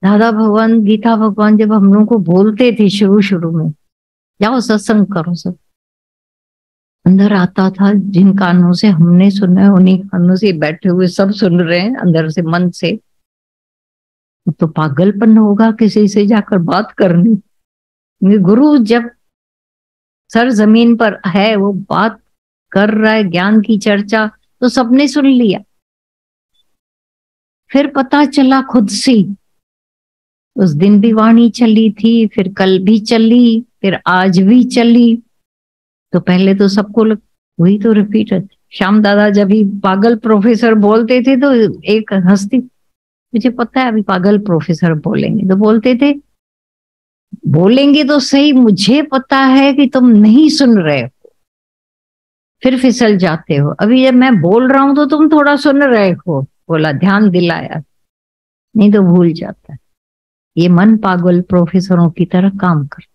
दादा भगवान, गीता भगवान जब हम लोगों को बोलते थे शुरू शुरू में, जाओ सत्संग करो, सब अंदर आता था। जिन कानों से हमने सुना है उन्हीं कानों से बैठे हुए सब सुन रहे हैं अंदर से, मन से। तो पागलपन होगा किसी से जाकर बात करनी। गुरु जब सर जमीन पर है, वो बात कर रहा है, ज्ञान की चर्चा, तो सबने सुन लिया। फिर पता चला खुद से, उस दिन भी वाणी चली थी, फिर कल भी चली, फिर आज भी चली। तो पहले तो सबको वही तो रिपीट है। श्याम दादा जब भी पागल प्रोफेसर बोलते थे तो एक हंसती, मुझे पता है अभी पागल प्रोफेसर बोलेंगे, तो बोलते थे बोलेंगे तो सही, मुझे पता है कि तुम नहीं सुन रहे हो, फिर फिसल जाते हो। अभी जब मैं बोल रहा हूं तो तुम थोड़ा सुन रहे हो, बोला, ध्यान दिलाया, नहीं तो भूल जाता है। ये मन पागल प्रोफेसरों की तरह काम करता।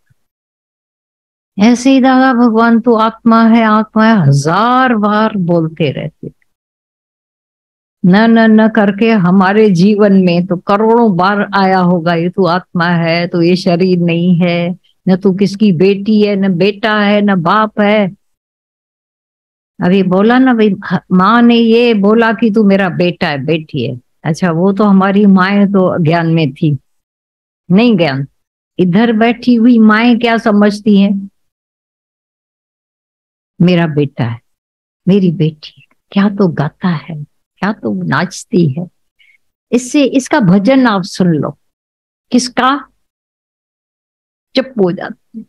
ऐसे ही दादा भगवान तो आत्मा है, आत्मा है, 1000 बार बोलते रहते, न न न करके हमारे जीवन में तो करोड़ों बार आया होगा, ये तू आत्मा है, तो ये शरीर नहीं है, न तू किसकी बेटी है, न बेटा है, न बाप है। अभी बोला ना भाई, माँ ने ये बोला कि तू मेरा बेटा है, बेटी है। अच्छा, वो तो हमारी माए तो ज्ञान में थी, नहीं ज्ञान। इधर बैठी हुई माए क्या समझती हैं, मेरा बेटा है, मेरी बेटी है, क्या तो गाता है, क्या तो नाचती है। इससे इसका भजन आप सुन लो, किसका, चुप हो जाती।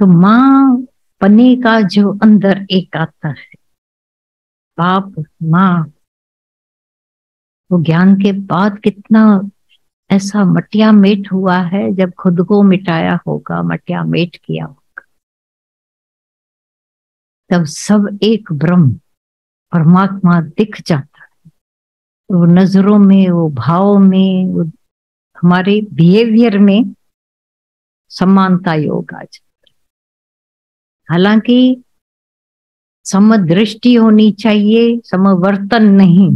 तो माँ पने का जो अंदर एक आता है, बाप माँ, वो ज्ञान के बाद कितना ऐसा मटिया मेट हुआ है। जब खुद को मिटाया होगा, मटिया मेट किया होगा, तब सब एक ब्रह्म परमात्मा दिख जाता है। वो नजरों में, वो भाव में, वो हमारे बिहेवियर में समानता योग आ जाता। हालांकि समदृष्टि होनी चाहिए, समवर्तन नहीं।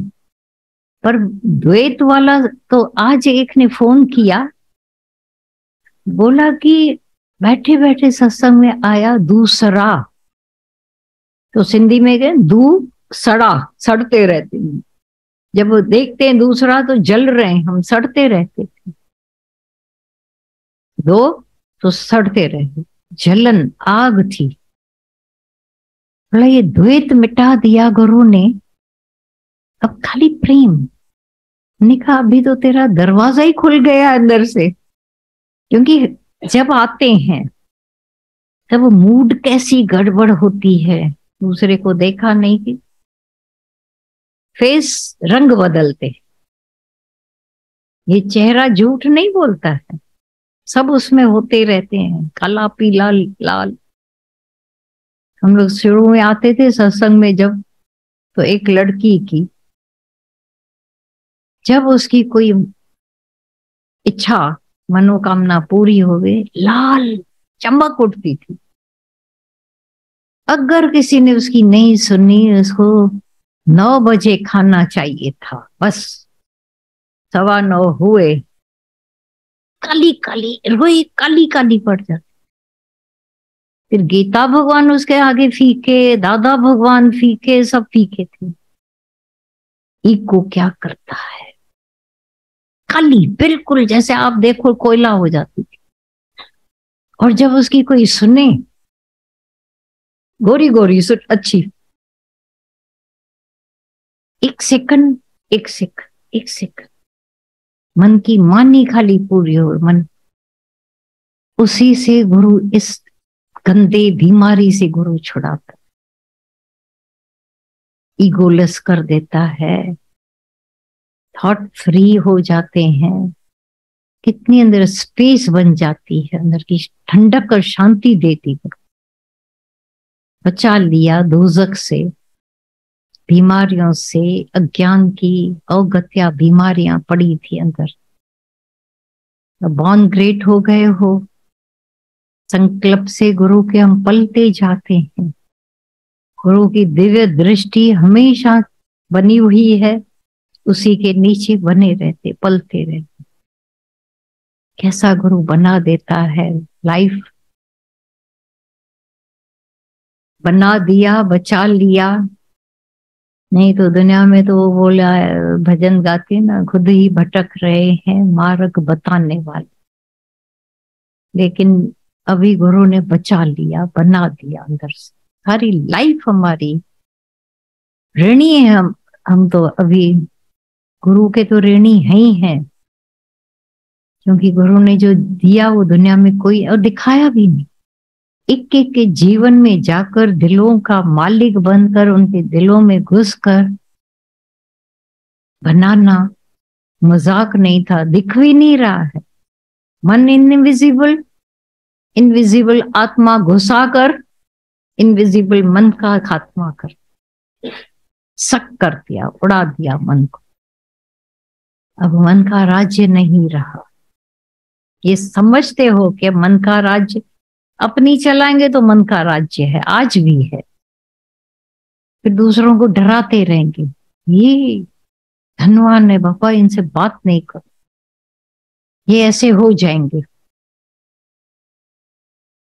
पर द्वैत वाला तो, आज एक ने फोन किया, बोला कि बैठे बैठे सत्संग में आया दूसरा, तो सिंधी में गए दू सड़ा, सड़ते रहते हैं। जब वो देखते हैं दूसरा तो जल रहे हैं, हम सड़ते रहते थे, दो तो सड़ते रहे, जलन आग थी। बोला ये द्वैत मिटा दिया गुरु ने, अब खाली प्रेम। मैंने कहा अभी तो तेरा दरवाजा ही खुल गया अंदर से, क्योंकि जब आते हैं तब मूड कैसी गड़बड़ होती है, दूसरे को देखा नहीं कि फेस रंग बदलते। ये चेहरा झूठ नहीं बोलता है, सब उसमें होते रहते हैं, काला पीला लाल। हम लोग शुरू में आते थे सत्संग में जब, तो एक लड़की की जब उसकी कोई इच्छा मनोकामना पूरी हो गई, लाल चमक उठती थी। अगर किसी ने उसकी नहीं सुनी, उसको 9 बजे खाना चाहिए था, बस 9:15 हुए, काली काली रोई, काली काली पड़ जाती। फिर गीता भगवान उसके आगे फीके, दादा भगवान फीके, सब फीके थे। ईगो क्या करता है, काली बिल्कुल जैसे आप देखो कोयला हो जाती थी। और जब उसकी कोई सुने, गोरी गोरी सुन अच्छी, एक सेकंड एक सेकंड एक सेकंड, मन की मानी खाली पूरी हो, मन उसी से गुरु, इस गंदे बीमारी से गुरु छुड़ाता, ईगोलेस कर देता है, थॉट फ्री हो जाते हैं। कितनी अंदर स्पेस बन जाती है, अंदर की ठंडक और शांति देती है। बचा लिया दोजक से, बीमारियों से, अज्ञान की अवगत्या बीमारियां पड़ी थी अंदर। बॉर्न ग्रेट हो गए हो, संकल्प से गुरु के हम पलते जाते हैं। गुरु की दिव्य दृष्टि हमेशा बनी हुई है, उसी के नीचे बने रहते, पलते रहते। कैसा गुरु बना देता है, लाइफ बना दिया, बचा लिया। नहीं तो दुनिया में तो वो बोला, भजन गाते ना, खुद ही भटक रहे हैं मार्ग बताने वाले। लेकिन अभी गुरु ने बचा लिया, बना दिया अंदर से। सारी लाइफ हमारी ऋणी है। हम तो अभी गुरु के तो ऋणी है ही हैं, क्योंकि गुरु ने जो दिया वो दुनिया में कोई और दिखाया भी नहीं। एक एक के जीवन में जाकर दिलों का मालिक बनकर उनके दिलों में घुसकर बनाना मजाक नहीं था, दिख भी नहीं रहा है। मन इनविजिबल, इनविजिबल आत्मा घुसाकर इनविजिबल मन का खात्मा कर सक कर दिया, उड़ा दिया मन को। अब मन का राज्य नहीं रहा। ये समझते हो कि मन का राज्य अपनी चलाएंगे तो मन का राज्य है, आज भी है। फिर दूसरों को डराते रहेंगे, ये धनवान है बाबा, इनसे बात नहीं कर, ये ऐसे हो जाएंगे।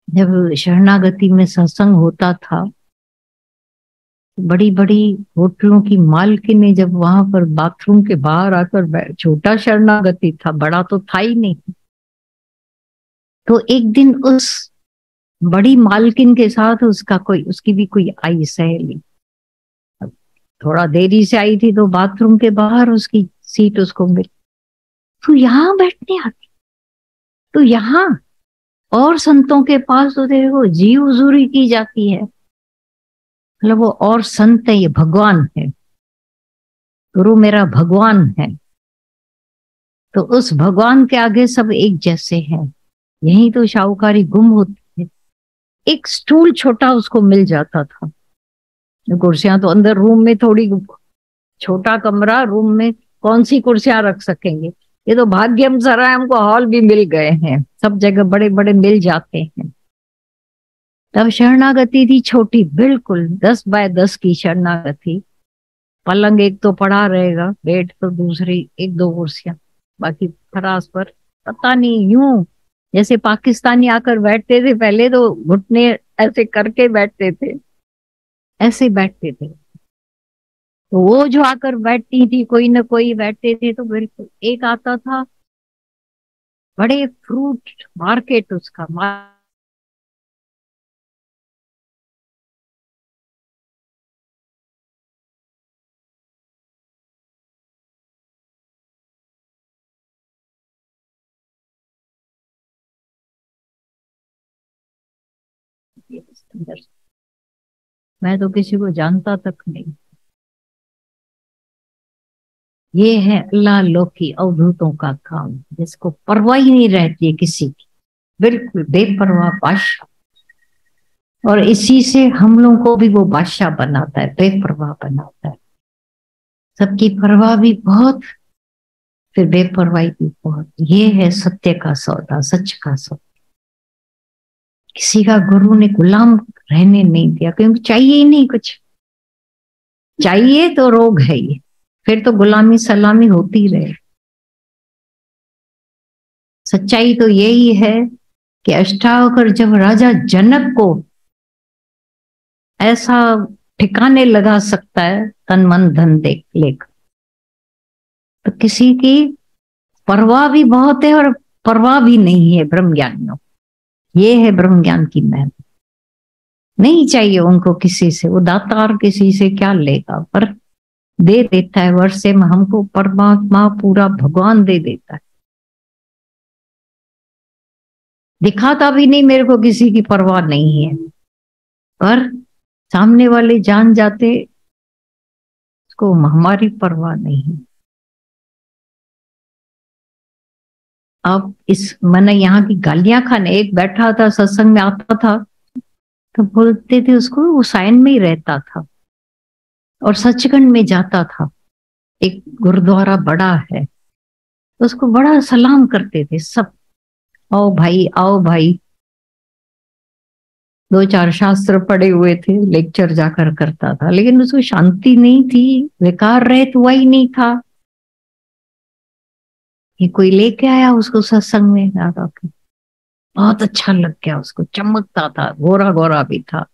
जब शरणागति में सत्संग होता था, बड़ी बड़ी होटलों की मालकिन ने जब वहां पर बाथरूम के बाहर आकर, छोटा शरणागति था, बड़ा तो था ही नहीं, तो एक दिन उस बड़ी मालकिन के साथ उसकी भी कोई आई सहेली, थोड़ा देरी से आई थी, तो बाथरूम के बाहर उसकी सीट उसको मिली। तू यहाँ बैठने आती, तो यहाँ और संतों के पास तो देखो जी हुजूरी की जाती है। मतलब वो और संत है, ये भगवान है, गुरु मेरा भगवान है। तो उस भगवान के आगे सब एक जैसे हैं। यही तो शाहूकारी गुम होती है। एक स्टूल छोटा उसको मिल जाता था, कुर्सियां तो अंदर रूम में, थोड़ी छोटा कमरा, रूम में कौन सी कुर्सियां रख सकेंगे। ये तो भाग्यम सरा है, हमको हॉल भी मिल गए हैं, सब जगह बड़े बड़े मिल जाते हैं। तब शरणागति थी छोटी, बिल्कुल 10 बाय 10 की शरणागति। पलंग एक तो पड़ा रहेगा, बेड तो दूसरी, एक दो कुर्सियां, बाकी फरास पर पता नहीं, यूं जैसे पाकिस्तानी आकर बैठते थे पहले, तो घुटने ऐसे करके बैठते थे, ऐसे बैठते थे। तो वो जो आकर बैठती थी, कोई ना कोई बैठते थे, तो बिल्कुल एक आता था, बड़े फ्रूट मार्केट उसका मैं तो किसी को जानता तक नहीं। ये है अल्लाह लोकी अवधूतों का काम, जिसको परवाह ही नहीं रहती है किसी की, बिल्कुल बेपरवाह बादशाह। और इसी से हम लोगों को भी वो बादशाह बनाता है, बेपरवाह बनाता है। सबकी परवाह भी बहुत, फिर बेपरवाही भी बहुत। ये है सत्य का सौदा, सच का सौदा। किसी का गुरु ने गुलाम रहने नहीं दिया, क्योंकि चाहिए ही नहीं कुछ। चाहिए तो रोग है ये, फिर तो गुलामी सलामी होती रहे। सच्चाई तो यही है कि अष्टावक्र जब राजा जनक को ऐसा ठिकाने लगा सकता है तन मन धन देख लेकर, तो किसी की परवाह भी बहुत है और परवाह भी नहीं है ब्रह्म ज्ञानियों। ये है ब्रह्म ज्ञान की मेहनत। नहीं चाहिए उनको किसी से, वो दातार किसी से क्या लेगा, पर दे देता है वर्षे में हमको परमात्मा, पूरा भगवान दे देता है। दिखाता भी नहीं, मेरे को किसी की परवाह नहीं है, पर सामने वाले जान जाते उसको हमारी परवाह नहीं। अब इस मैंने यहाँ की गालियां खाने, एक बैठा था सत्संग में आता था, तो बोलते थे उसको, वो साइन में ही रहता था और सचखंड में जाता था, एक गुरुद्वारा बड़ा है, उसको बड़ा सलाम करते थे सब, आओ भाई आओ भाई। 2-4 शास्त्र पढ़े हुए थे, लेक्चर जाकर करता था, लेकिन उसको शांति नहीं थी, विकार रहित हुआ ही नहीं था। ये कोई लेके आया उसको सत्संग में दादा के, बहुत अच्छा लग गया उसको, चमकता था, गोरा गोरा भी था।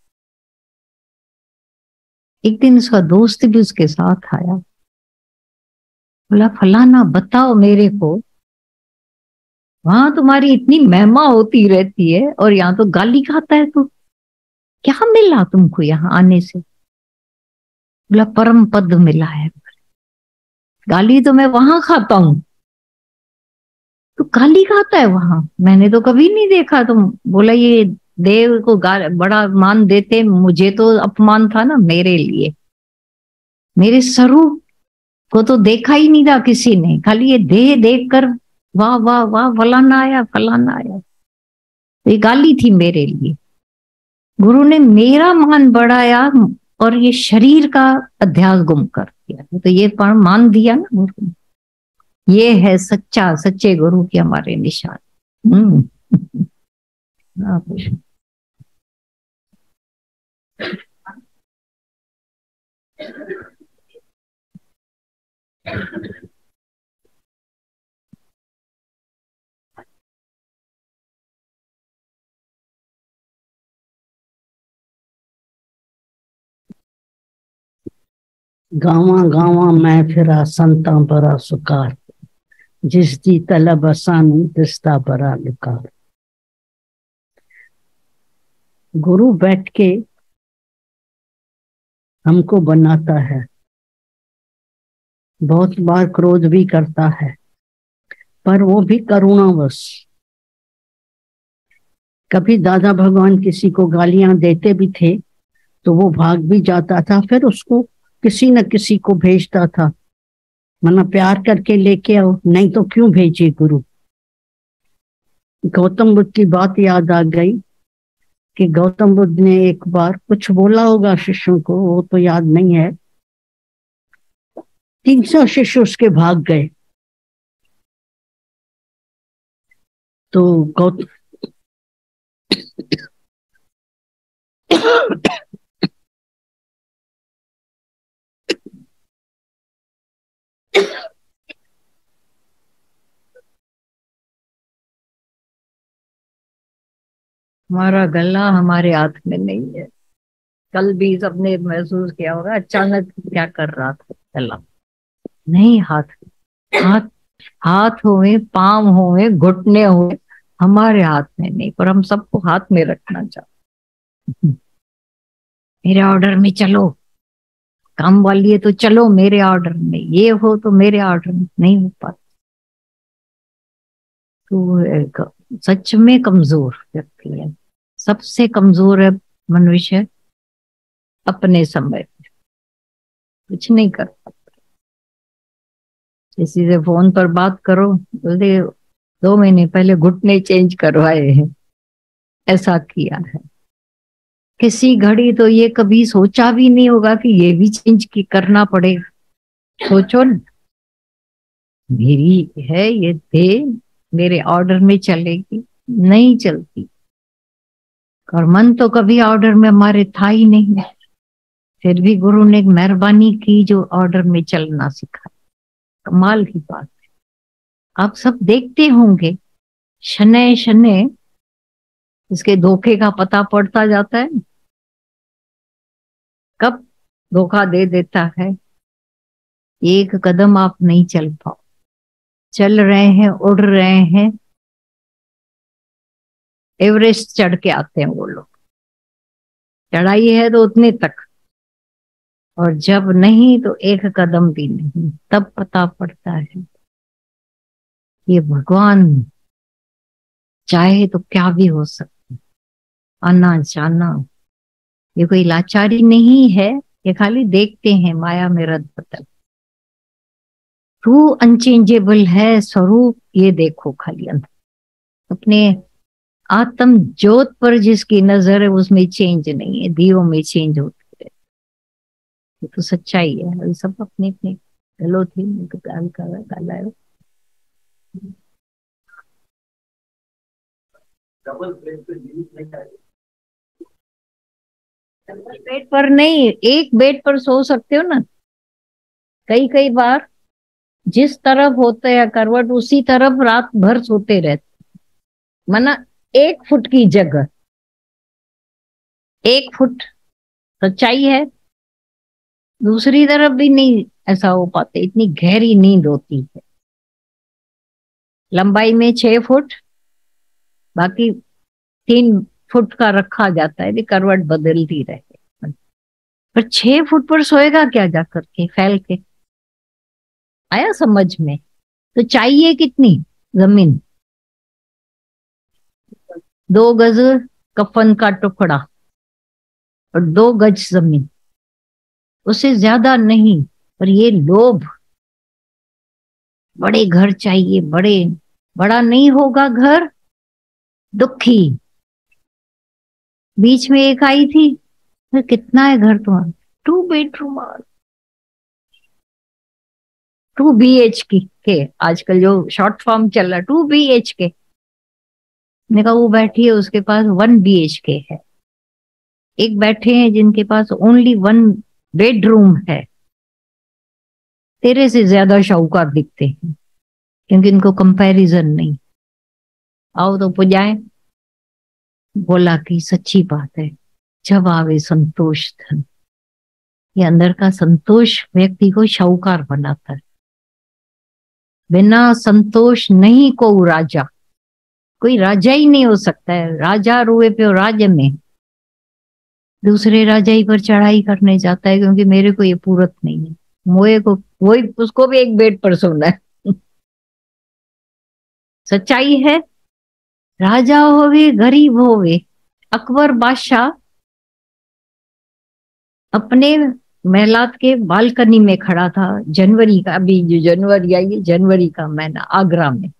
एक दिन उसका दोस्त भी उसके साथ आया, बोला फलाना बताओ मेरे को, वहां तुम्हारी इतनी महिमा होती रहती है और यहाँ तो गाली खाता है तू, क्या मिला तुमको यहाँ आने से? बोला परम पद मिला है। गाली तो मैं वहां खाता हूँ, तो गाली खाता है वहां? मैंने तो कभी नहीं देखा। तुम बोला ये देव को बड़ा मान देते, मुझे तो अपमान था ना मेरे लिए। मेरे स्वरूप को तो देखा ही नहीं था किसी ने, खाली ये देह देख कर वाह वाह वाह फलाना आया फलाना आया। तो ये गाली थी मेरे लिए। गुरु ने मेरा मान बढ़ाया और ये शरीर का अध्यास गुम कर दिया, तो ये मान दिया ना गुरु ने। ये है सच्चा, सच्चे गुरु के हमारे निशान। हम्म। हाँ, गावा गावा मैं फिरा संता बरा सुकार, जिस दी तलब असानू तिसदा बरा लिकार। गुरु बैठ के हमको बनाता है, बहुत बार क्रोध भी करता है, पर वो भी करुणावश। कभी दादा भगवान किसी को गालियां देते भी थे तो वो भाग भी जाता था, फिर उसको किसी न किसी को भेजता था, मना प्यार करके लेके आओ, नहीं तो क्यों भेजे गुरु। गौतम बुद्ध की बात याद आ गई कि गौतम बुद्ध ने एक बार कुछ बोला होगा शिष्यों को, वो तो याद नहीं है। 300 शिष्य उसके भाग गए। तो गौतम हमारा गला हमारे हाथ में नहीं है। कल भी सबने महसूस किया होगा, अचानक क्या कर रहा था गला, नहीं हाथ। हाथ, हाथ होवे, पांव होवे, घुटने होवे, हमारे हाथ में नहीं, पर हम सबको हाथ में रखना चाहते। मेरे ऑर्डर में चलो, काम वाली है तो चलो मेरे ऑर्डर में, ये हो तो मेरे ऑर्डर में, नहीं हो पाता। तो एक सच में कमजोर व्यक्ति है, सबसे कमजोर है मनुष्य अपने समय पे, कुछ नहीं कर पाता। किसी से फोन पर बात करो, बोलते 2 महीने पहले घुटने चेंज करवाए हैं, ऐसा किया है। किसी घड़ी तो ये कभी सोचा भी नहीं होगा कि ये भी चेंज की करना पड़ेगा। सोचो न, मेरी है ये देह, मेरे ऑर्डर में चलेगी, नहीं चलती। और मन तो कभी ऑर्डर में हमारे था ही नहीं, फिर भी गुरु ने एक मेहरबानी की जो ऑर्डर में चलना सिखाया। कमाल की बात है। आप सब देखते होंगे, शनै शनै इसके धोखे का पता पड़ता जाता है। कब धोखा दे देता है, एक कदम आप नहीं चल पाओ, चल रहे हैं, उड़ रहे हैं, एवरेस्ट चढ़ के आते हैं वो लोग। चढ़ाई है तो उतने तक, और जब नहीं तो एक कदम भी नहीं, तब पता पड़ता है ये भगवान चाहे तो क्या भी हो सकता। आना जाना ये कोई लाचारी नहीं है, ये खाली देखते हैं माया में रद बदल। तू अनचेंजेबल है स्वरूप, ये देखो खाली अंदर अपने आत्म ज्योत पर जिसकी नजर है उसमें चेंज नहीं है, दियों में चेंज होती है। ये तो सच्चाई है। अभी सब अपने अपने गलो थी गाल काला है। बेड पर नहीं, एक बेड पर सो सकते हो ना। कई कई बार जिस तरफ होते हैं करवट उसी तरफ रात भर सोते रहते, माना 1 फुट की जगह 1 फुट सच्चाई है, दूसरी तरफ भी नहीं ऐसा हो पाते, इतनी गहरी नींद होती है। लंबाई में 6 फुट, बाकी 3 फुट का रखा जाता है, करवट बदलती रहे। पर 6 फुट पर सोएगा क्या जा करके फैल के? आया समझ में? तो चाहिए कितनी जमीन? 2 गज कफन का टुकड़ा और 2 गज जमीन, उससे ज्यादा नहीं। पर ये लोभ, बड़े घर चाहिए, बड़ा नहीं होगा घर, दुखी। बीच में एक आई थी, फिर कितना है घर तुम्हारा? 2 बेडरूम, 2 BH के, आजकल जो शॉर्ट फॉर्म चल रहा, 2 BH के। मैंने कहा वो बैठी है उसके पास 1 BH के है। एक बैठे हैं जिनके पास ओनली 1 बेडरूम है, तेरे से ज्यादा शाहूकार दिखते हैं, क्योंकि इनको कंपैरिजन नहीं। आओ तो पुजाए। बोला कि सच्ची बात है, जब आवे संतोष धन, ये अंदर का संतोष व्यक्ति को शाहूकार बनाता है। बिना संतोष नहीं को राजा, कोई राजा ही नहीं हो सकता है। राजा रुए पे राज्य में दूसरे राजा ही पर चढ़ाई करने जाता है, क्योंकि मेरे को ये पूरत नहीं है, मोए को वही, उसको भी एक बेड पर सोना है। सच्चाई है। राजा होवे गरीब होवे, अकबर बादशाह अपने महलात के बालकनी में खड़ा था, जनवरी का, अभी जो जनवरी आई, जनवरी का महीना, आगरा में।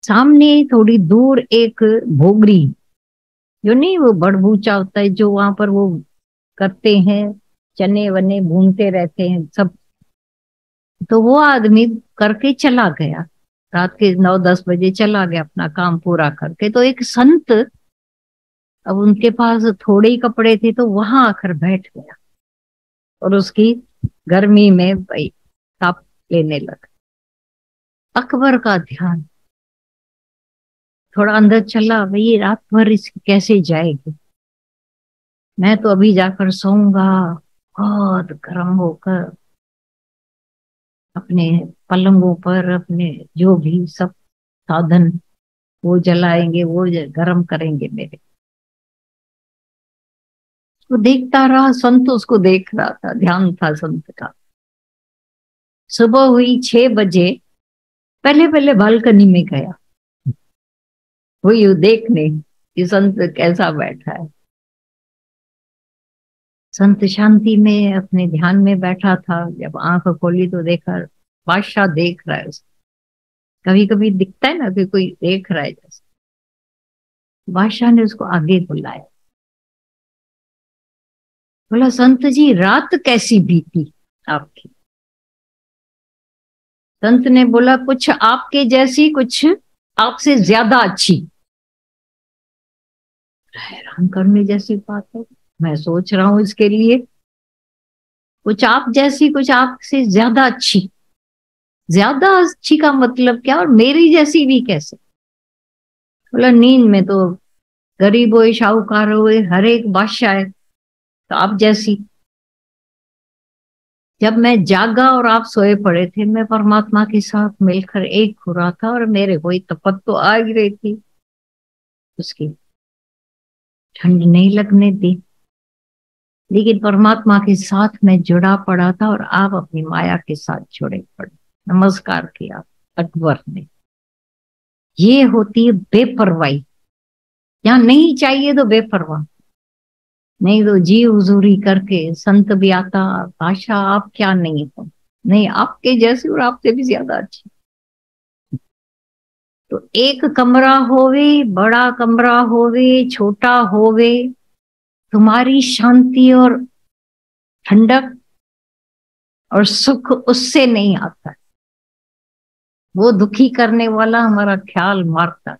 सामने थोड़ी दूर एक भोगरी, जो नहीं वो बड़बूचा होता है, जो वहां पर वो करते हैं, चने वने भूनते रहते हैं सब, तो वो आदमी करके चला गया, रात के 9-10 बजे चला गया अपना काम पूरा करके। तो एक संत, अब उनके पास थोड़े ही कपड़े थे, तो वहां आकर बैठ गया और उसकी गर्मी में भाई ताप लेने लगा। अकबर का ध्यान थोड़ा अंदर चला, भाई रात भर इसकी कैसे जाएगी, मैं तो अभी जाकर सोऊंगा। बहुत गर्म होकर अपने पलंगों पर अपने जो भी सब साधन वो जलाएंगे, वो गर्म करेंगे मेरे। वो देखता रहा, संत उसको देख रहा था, ध्यान था संत का। सुबह हुई 6 बजे, पहले पहले बालकनी में गया, वही देखने कि संत कैसा बैठा है। संत शांति में अपने ध्यान में बैठा था। जब आंख खोली तो देखा बादशाह देख रहा है उसको। कभी कभी दिखता है ना कि कोई देख रहा है जैसे। बादशाह ने उसको आगे बुलाया, बोला संत जी रात कैसी बीती आपकी? संत ने बोला कुछ आपके जैसी, कुछ आपसे ज्यादा अच्छी। हैरान करने जैसी बात है, मैं सोच रहा हूं इसके लिए, कुछ आप जैसी कुछ आपसे ज्यादा अच्छी। ज्यादा अच्छी का मतलब क्या, और मेरी जैसी भी कैसे? बोला नींद में तो गरीब हुए शाहूकार हुए हर एक बादशाह है, तो आप जैसी। जब मैं जागा और आप सोए पड़े थे, मैं परमात्मा के साथ मिलकर एक हो रहा था, और मेरे को तपत तो आ ही रही थी, उसकी ठंड नहीं लगने दी, लेकिन परमात्मा के साथ मैं जुड़ा पड़ा था और आप अपनी माया के साथ जुड़े पड़े। नमस्कार किया अकबर ने। ये होती है बेपरवाही। यहाँ नहीं चाहिए तो बेपरवाह, नहीं तो जी हुजूरी करके संत भी आता, बादशाह आप क्या नहीं हो, नहीं आपके जैसी और आपसे भी ज्यादा अच्छी। तो एक कमरा होवे, बड़ा कमरा होवे, छोटा होवे, तुम्हारी शांति और ठंडक और सुख उससे नहीं आता। वो दुखी करने वाला हमारा ख्याल मारता।